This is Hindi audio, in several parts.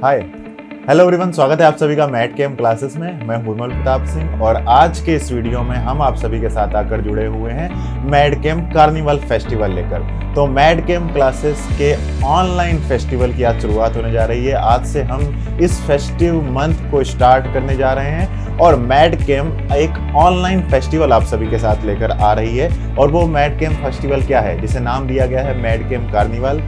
हाय, हेलो एवरीवन, स्वागत है आप सभी का मैड कैम क्लासेस में। मैं निर्मल प्रताप सिंह और आज के इस वीडियो में हम आप सभी के साथ आकर जुड़े हुए हैं मैड कैम कार्निवल फेस्टिवल लेकर। तो मैड कैम क्लासेस के ऑनलाइन फेस्टिवल की आज शुरुआत होने जा रही है। आज से हम इस फेस्टिव मंथ को स्टार्ट करने जा रहे हैं और मैड कैम एक ऑनलाइन फेस्टिवल आप सभी के साथ लेकर आ रही है। और वो मैड कैम फेस्टिवल क्या है, जिसे नाम दिया गया है मैड कैम कार्निवल।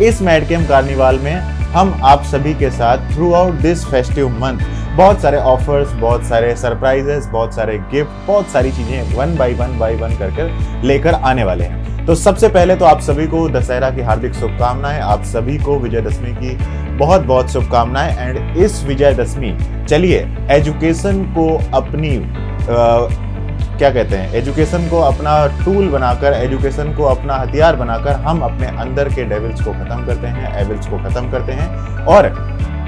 इस मैड कैम कार्निवल में हम आप सभी के साथ through out this festive month बहुत सारे ऑफर्स, बहुत सारे सरप्राइजेस, बहुत सारे गिफ्ट, बहुत सारी चीजें वन बाय वन करके लेकर आने वाले हैं। तो सबसे पहले तो आप सभी को दशहरा की हार्दिक शुभकामनाएं। आप सभी को विजयदशमी की बहुत बहुत शुभकामनाएं। एंड इस विजयदशमी चलिए एजुकेशन को अपनी क्या कहते हैं, एजुकेशन को अपना टूल बनाकर, एजुकेशन को अपना हथियार बनाकर हम अपने अंदर के डेविल्स को खत्म करते हैं, एविल्स को खत्म करते हैं। और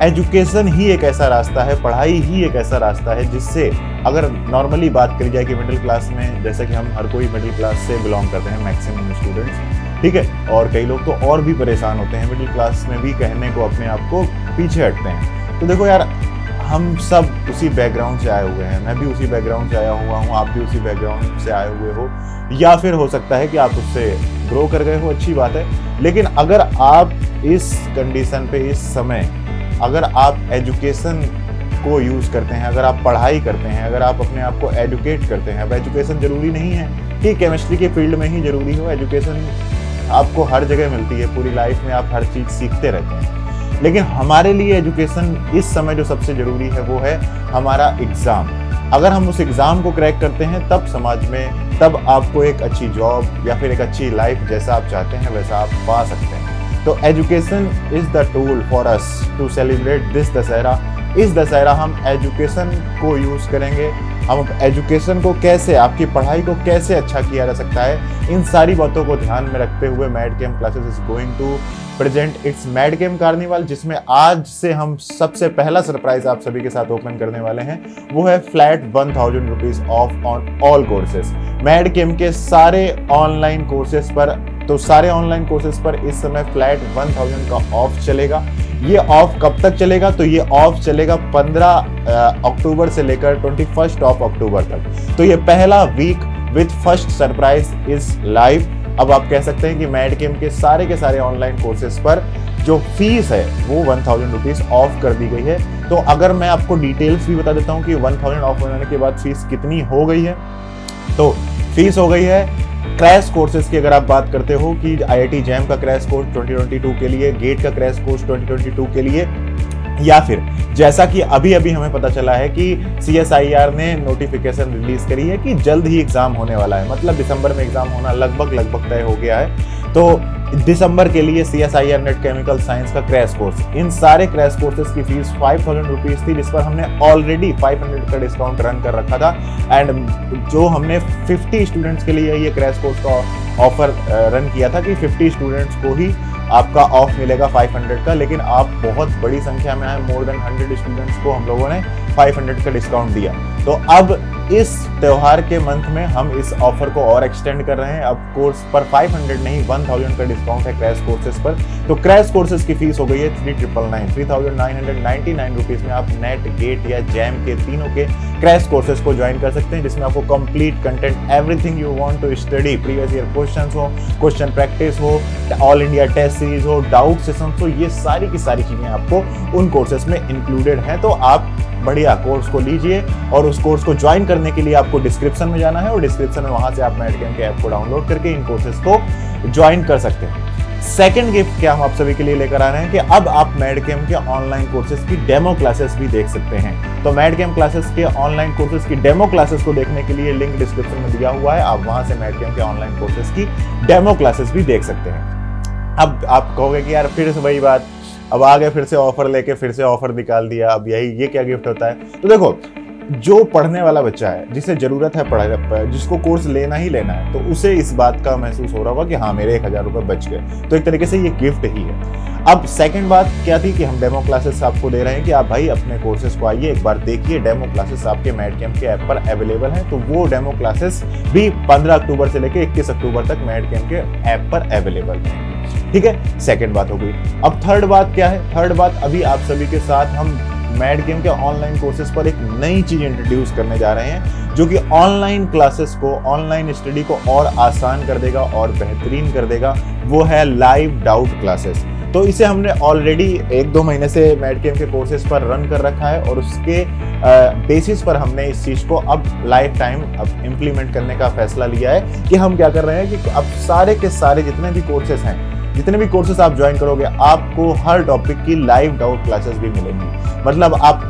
एजुकेशन ही एक ऐसा रास्ता है, पढ़ाई ही एक ऐसा रास्ता है जिससे अगर नॉर्मली बात करी जाए कि मिडिल क्लास में, जैसे कि हम हर कोई मिडिल क्लास से बिलोंग करते हैं मैक्सिमम स्टूडेंट्स, ठीक है, और कई लोग तो और भी परेशान होते हैं मिडिल क्लास में भी कहने को अपने आप को पीछे हटते हैं। तो देखो यार, हम सब उसी बैकग्राउंड से आए हुए हैं। मैं भी उसी बैकग्राउंड से आया हुआ हूँ, आप भी उसी बैकग्राउंड से आए हुए हो, या फिर हो सकता है कि आप उससे ग्रो कर गए हो, अच्छी बात है। लेकिन अगर आप इस कंडीशन पे, इस समय अगर आप एजुकेशन को यूज़ करते हैं, अगर आप पढ़ाई करते हैं, अगर आप अपने आप को एजुकेट करते हैं, अब एजुकेशन ज़रूरी नहीं है कि केमिस्ट्री के फील्ड में ही ज़रूरी हो। एजुकेशन आपको हर जगह मिलती है, पूरी लाइफ में आप हर चीज़ सीखते रहते हैं। लेकिन हमारे लिए एजुकेशन इस समय जो सबसे ज़रूरी है वो है हमारा एग्ज़ाम। अगर हम उस एग्ज़ाम को क्रैक करते हैं तब समाज में, तब आपको एक अच्छी जॉब या फिर एक अच्छी लाइफ जैसा आप चाहते हैं वैसा आप पा सकते हैं। तो education is the tool for us to celebrate this Dussehra. इस दशहरा हम एजुकेशन को यूज़ करेंगे। हम एजुकेशन को कैसे, आपकी पढ़ाई को कैसे अच्छा किया जा सकता है, इन सारी बातों को ध्यान में रखते हुए Mad Cam classes is going to present its Mad Cam carnival, जिसमें आज से हम सबसे पहला सरप्राइज आप सभी के साथ ओपन करने वाले हैं। वो है flat 1000 rupees off on all courses. Mad Cam के सारे ऑनलाइन कोर्सेज पर, तो सारे ऑनलाइन कोर्सेज पर इस समय फ्लैट 1000 का ऑफ चलेगा। ये ऑफ कब तक चलेगा? तो ये ऑफ चलेगा 15 अक्टूबर से लेकर 21 ऑफ अक्टूबर तक। तो ये पहला week with first surprise is live. अब आप कह सकते हैं कि मैड कैम के सारे ऑनलाइन कोर्सेज पर जो फीस है वो 1000 रुपीज ऑफ कर दी गई है। तो अगर मैं आपको डिटेल्स भी बता देता हूँ कि 1000 ऑफ होने के बाद फीस कितनी हो गई है। तो फीस हो गई है क्रैश कोर्सेज की। अगर आप बात करते हो कि IIT जैम का क्रैश कोर्स 2022 के लिए, गेट का क्रैश कोर्स 2022 के लिए, या फिर जैसा कि अभी हमें पता चला है कि CSIR ने नोटिफिकेशन रिलीज करी है कि जल्द ही एग्जाम होने वाला है, मतलब दिसंबर में एग्जाम होना लगभग तय हो गया है। तो दिसंबर के लिए CSIR नेट केमिकल साइंस का क्रैश कोर्स, इन सारे क्रैश कोर्सेज की फीस 5000 रुपीज थी, जिस पर हमने ऑलरेडी 500 का डिस्काउंट रन कर रखा था। एंड जो हमने 50 स्टूडेंट्स के लिए ये क्रैश कोर्स का ऑफर रन किया था कि 50 स्टूडेंट्स को ही आपका ऑफ मिलेगा 500 का, लेकिन आप बहुत बड़ी संख्या में आए, मोर देन 100 स्टूडेंट्स को हम लोगों ने 500 का डिस्काउंट दिया। तो अब इस त्योहार के मंथ में हम इस ऑफर को और एक्सटेंड कर रहे हैं। अब कोर्स पर 500 नहीं 1000 का डिस्काउंट है क्रैश कोर्सेज पर। तो क्रैश कोर्सेज की फीस हो गई है 3999 रुपीज में आप नेट, गेट या जैम के तीनों के क्रैश कोर्सेज को ज्वाइन कर सकते हैं, जिसमें आपको complete content, everything you want to study, previous year questions हो, क्वेश्चन प्रैक्टिस हो, ऑल इंडिया टेस्ट सीरीज हो, डाउट सेशंस हो, ये सारी की सारी चीजें आपको उन कोर्सेज में इंक्लूडेड हैं। तो आप बढ़िया कोर्स को लीजिए और उस कोर्स को ज्वाइन करने के लिए आपको डिस्क्रिप्शन में जाना है और डिस्क्रिप्शन में वहां से आप मैड कैम के ऐप को डाउनलोड करके इन कोर्सेज को ज्वाइन कर सकते हैं। सेकंड गिफ्ट क्या हम आप सभी के लिए लेकर आ रहे हैं कि अब आप मैड कैम के ऑनलाइन कोर्सेज की डेमो क्लासेस भी देख सकते हैं। तो मैड कैम क्लासेस के ऑनलाइन कोर्सेज की डेमो क्लासेस को देखने के लिए लिंक डिस्क्रिप्शन में दिया हुआ है, आप वहां से मैड कैम के ऑनलाइन कोर्सेज की डेमो क्लासेस भी देख सकते हैं। अब आप कहोगे कि यार फिर से वही बात, अब आ गए फिर से ऑफर लेके, फिर से ऑफर निकाल दिया, अब ये क्या गिफ्ट होता है? तो देखो, जो पढ़ने वाला बच्चा है, जिसे जरूरत है पढ़ाई, जिसको कोर्स लेना ही लेना है, तो उसे इस बात का महसूस हो रहा होगा कि हाँ मेरे 1000 रुपये बच गए। तो एक तरीके से ये गिफ्ट ही है। अब सेकंड बात क्या थी कि हम डेमो क्लासेस आपको दे रहे हैं कि आप भाई अपने कोर्सेज को आइए एक बार देखिए। डेमो क्लासेस आपके मैड कैम के ऐप पर अवेलेबल हैं। तो वो डेमो क्लासेस भी 15 अक्टूबर से लेकर 21 अक्टूबर तक मैड कैम के ऐप पर अवेलेबल हैं। ठीक है, सेकंड बात हो गई। अब थर्ड बात क्या है? थर्ड बात, अभी आप सभी के साथ हम मैड गेम के ऑनलाइन कोर्सेज पर एक नई चीज इंट्रोड्यूस करने जा रहे हैं, जो कि ऑनलाइन क्लासेस को, ऑनलाइन स्टडी को और आसान कर देगा और बेहतरीन कर देगा। वो है लाइव डाउट क्लासेस। तो इसे हमने ऑलरेडी 1-2 महीने से मैड गेम के कोर्सेज पर रन कर रखा है और उसके बेसिस पर हमने इस चीज को अब लाइफ टाइम अब इम्प्लीमेंट करने का फैसला लिया है कि हम क्या कर रहे हैं कि अब सारे के सारे जितने भी कोर्सेज हैं, जितने भी कोर्सेज आप ज्वाइन करोगे, आपको हर टॉपिक की लाइव डाउट क्लासेस भी मिलेंगी। मतलब आप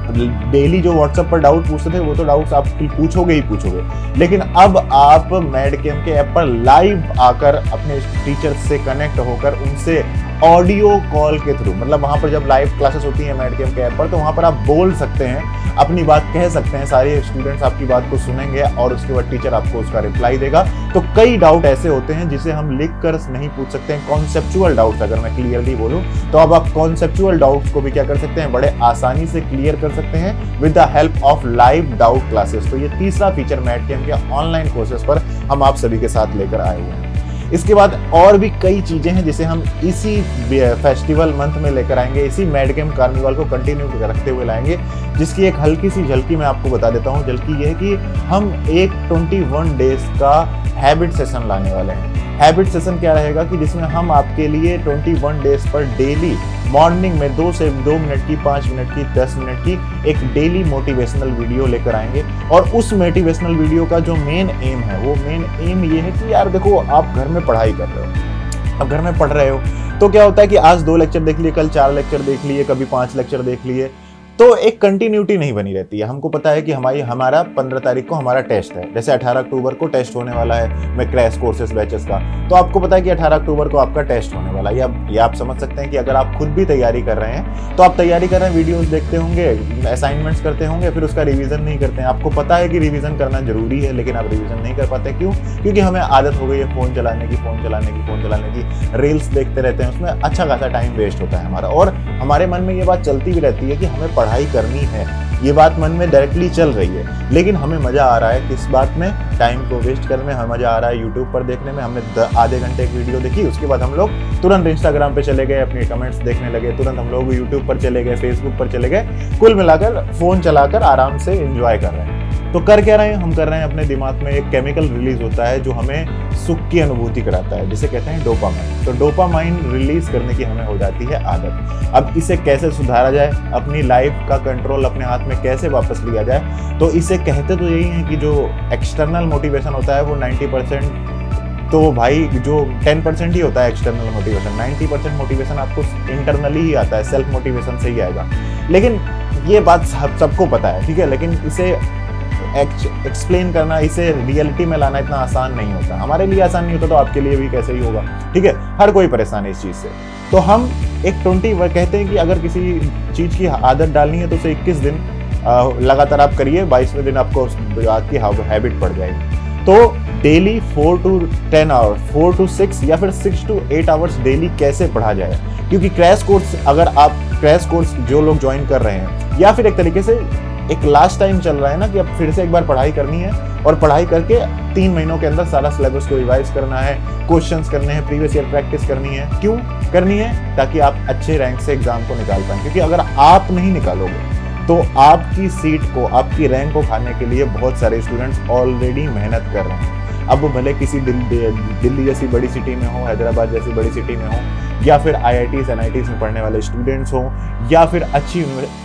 डेली जो व्हाट्सएप पर डाउट पूछते थे वो तो डाउट्स आप पूछोगे ही पूछोगे, लेकिन अब आप मैड गेम के ऐप पर लाइव आकर अपने टीचर से कनेक्ट होकर उनसे ऑडियो कॉल के थ्रू, मतलब वहां पर जब लाइव क्लासेस होती है मैड गेम के ऐप पर, तो वहां पर आप बोल सकते हैं, अपनी बात कह सकते हैं, सारे स्टूडेंट्स आपकी बात को सुनेंगे और उसके बाद टीचर आपको उसका रिप्लाई देगा। तो कई डाउट ऐसे होते हैं जिसे हम लिख कर नहीं पूछ सकते हैं, कॉन्सेप्चुअल डाउट्स अगर मैं क्लियरली बोलूं, तो अब आप कॉन्सेप्चुअल डाउट्स को भी क्या कर सकते हैं, बड़े आसानी से क्लियर कर सकते हैं with the help of live doubt classes. तो ये तीसरा फीचर मैड गेम के ऑनलाइन कोर्सेज पर हम आप सभी के साथ लेकर आए हुए हैं। इसके बाद और भी कई चीजें हैं जिसे हम इसी फेस्टिवल मंथ में लेकर आएंगे, इसी मैड गेम कार्निवल को कंटिन्यू रखते हुए लाएंगे, जिसकी एक हल्की सी झलकी मैं आपको बता देता हूँ। झलकी ये है कि हम एक 21 डेज का हैबिट सेशन लाने वाले हैं। हैबिट सेशन क्या रहेगा कि जिसमें हम आपके लिए 21 डेज पर डेली मॉर्निंग में 2 से 2 मिनट की, 5 मिनट की, 10 मिनट की एक डेली मोटिवेशनल वीडियो लेकर आएंगे। और उस मोटिवेशनल वीडियो का जो मेन एम है, वो मेन एम ये है कि यार देखो, आप घर में पढ़ाई कर रहे हो, अब घर में पढ़ रहे हो तो क्या होता है कि आज 2 लेक्चर देख लिए, कल 4 लेक्चर देख लिए, कभी 5 लेक्चर देख लिए, तो एक कंटिन्यूटी नहीं बनी रहती है। हमको पता है कि हमारा 15 तारीख को हमारा टेस्ट है, जैसे 18 अक्टूबर को टेस्ट होने वाला है मैं क्रैश कोर्सेज बैचेस का, तो आपको पता है कि 18 अक्टूबर को आपका टेस्ट होने वाला है। या आप समझ सकते हैं कि अगर आप खुद भी तैयारी कर रहे हैं, तो आप तैयारी कर रहे हैं, वीडियोस देखते होंगे, असाइनमेंट्स करते होंगे, फिर उसका रिवीजन नहीं करते हैं। आपको पता है कि रिवीजन करना जरूरी है, लेकिन आप रिवीजन नहीं कर पाते। क्यों? क्योंकि हमें आदत हो गई है फोन चलाने की, रील्स देखते रहते हैं, उसमें अच्छा खासा टाइम वेस्ट होता है हमारा। और हमारे मन में ये बात चलती भी रहती है कि हमें पढ़ाई करनी है, ये बात मन में डायरेक्टली चल रही है, लेकिन हमें मजा आ रहा है किस बात में, टाइम को वेस्ट करने में। हमें मजा आ रहा है यूट्यूब पर देखने में। हमने आधे घंटे एक वीडियो देखी, उसके बाद हम लोग तुरंत इंस्टाग्राम पे चले गए, अपने कमेंट्स देखने लगे, तुरंत हम लोग यूट्यूब पर चले गए, फेसबुक पर चले गए, कुल मिलाकर फोन चलाकर आराम से एंजॉय कर रहे हैं। तो कर क्या रहे हैं हम? कर रहे हैं अपने दिमाग में एक केमिकल रिलीज होता है जो हमें सुख की अनुभूति कराता है, जिसे कहते हैं डोपामाइन। तो डोपामाइन रिलीज करने की हमें हो जाती है आदत। अब इसे कैसे सुधारा जाए, अपनी लाइफ का कंट्रोल अपने हाथ में कैसे वापस लिया जाए, तो इसे कहते तो यही है कि जो एक्सटर्नल मोटिवेशन होता है वो 90%, तो भाई जो 10% ही होता है एक्सटर्नल मोटिवेशन, 90% मोटिवेशन आपको इंटरनली ही आता है, सेल्फ मोटिवेशन से ही आएगा। लेकिन ये बात सबको पता है, ठीक है, लेकिन इसे एक्सप्लेन करना, इसे रियलिटी में लाना इतना आसान नहीं होता। हमारे लिए आसान नहीं होता तो आपके लिए भी कैसे ही होगा, ठीक है। हर कोई परेशान है इस चीज से। तो हम एक 20 कहते हैं कि अगर किसी चीज की आदत डालनी है तो उसे 21 दिन लगातार आप करिए, 22वें दिन आपको आपकी हैबिट पड़ जाएगी। तो डेली 4 to 10 आवर्स, 4 to 6 या फिर 6 to 8 आवर्स डेली कैसे पढ़ा जाए, क्योंकि क्रैश कोर्स, अगर आप क्रैश कोर्स जो लोग ज्वाइन कर रहे हैं, या फिर एक तरीके से एक लास्ट टाइम चल रहा है ना कि अब फिर से एक बार पढ़ाई करनी है, और पढ़ाई करके 3 महीनों के अंदर सारा सिलेबस को रिवाइज करना है, क्वेश्चंस करने हैं, प्रीवियस ईयर प्रैक्टिस करनी है। क्यों करनी है? ताकि आप अच्छे रैंक से एग्जाम को निकाल पाएं। क्योंकि अगर आप नहीं निकालोगे तो आपकी सीट को, आपकी रैंक को खाने के लिए बहुत सारे स्टूडेंट्स ऑलरेडी मेहनत कर रहे हैं। अब वो भले किसी दिल्ली जैसी बड़ी सिटी में हो, हैदराबाद जैसी बड़ी सिटी में हो, या फिर IITs NITs में पढ़ने वाले स्टूडेंट्स हों, या फिर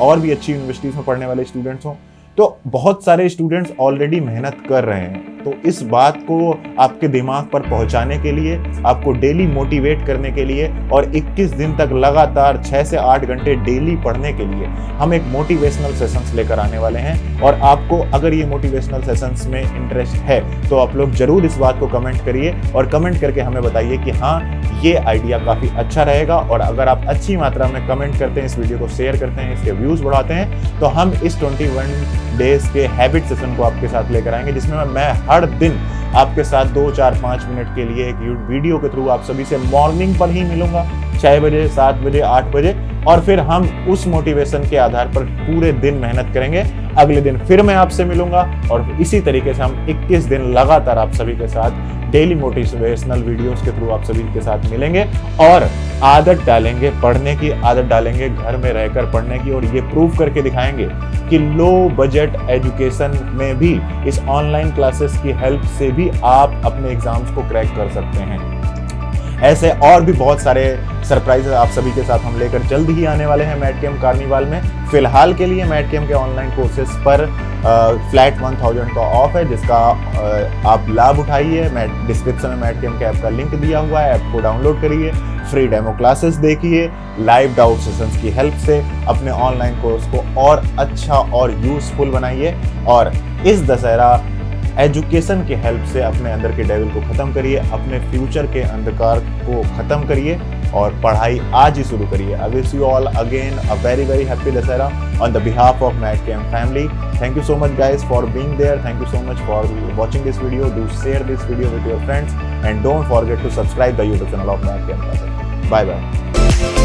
और भी अच्छी यूनिवर्सिटीज़ में पढ़ने वाले स्टूडेंट्स हों, तो बहुत सारे स्टूडेंट्स ऑलरेडी मेहनत कर रहे हैं। तो इस बात को आपके दिमाग पर पहुंचाने के लिए, आपको डेली मोटिवेट करने के लिए, और 21 दिन तक लगातार 6 से 8 घंटे डेली पढ़ने के लिए हम एक मोटिवेशनल सेशंस लेकर आने वाले हैं। और आपको अगर ये मोटिवेशनल सेशंस में इंटरेस्ट है तो आप लोग जरूर इस बात को कमेंट करिए, और कमेंट करके हमें बताइए कि हाँ, ये आइडिया काफ़ी अच्छा रहेगा। और अगर आप अच्छी मात्रा में कमेंट करते हैं, इस वीडियो को शेयर करते हैं, इसके व्यूज़ बढ़ाते हैं, तो हम इस 21 डेज के हैबिट सेशन को आपके साथ लेकर आएंगे, जिसमें मैं हर दिन आपके साथ 2, 4, 5 मिनट के लिए एक वीडियो के थ्रू आप सभी से मॉर्निंग पर ही मिलूंगा, 6 बजे, 7 बजे, 8 बजे, और फिर हम उस मोटिवेशन के आधार पर पूरे दिन मेहनत करेंगे। अगले दिन फिर मैं आपसे मिलूंगा और इसी तरीके से हम 21 दिन लगातार आप सभी के साथ डेली मोटिवेशनल वीडियोस के थ्रू आप सभी के साथ मिलेंगे और आदत डालेंगे, पढ़ने की आदत डालेंगे, घर में रहकर पढ़ने की, और ये प्रूव करके दिखाएंगे कि लो बजट एजुकेशन में भी इस ऑनलाइन क्लासेस की हेल्प से भी आप अपने एग्जाम्स को क्रैक कर सकते हैं। ऐसे और भी बहुत सारे सरप्राइजेस आप सभी के साथ हम लेकर जल्द ही आने वाले हैं मैडकेम कार्निवाल में। फिलहाल के लिए मैडकेम के ऑनलाइन कोर्सेज पर फ्लैट 1000 का ऑफ है, जिसका आप लाभ उठाइए। मैं डिस्क्रिप्शन में मैडकेम के ऐप का लिंक दिया हुआ है, ऐप को डाउनलोड करिए, फ्री डेमो क्लासेस देखिए, लाइव डाउट सेशंस की हेल्प से अपने ऑनलाइन कोर्स को और अच्छा और यूजफुल बनाइए और इस दशहरा एजुकेशन की हेल्प से अपने अंदर के डेविल को खत्म करिए, अपने फ्यूचर के अंधकार को खत्म करिए और पढ़ाई आज ही शुरू करिए। I wish you all again a very very happy Dussehra on the behalf of MADCAM family. Thank you so much guys for being there. Thank you so much for watching this video. Do share this video with your friends and don't forget to subscribe the YouTube channel of MADCAM. Bye bye.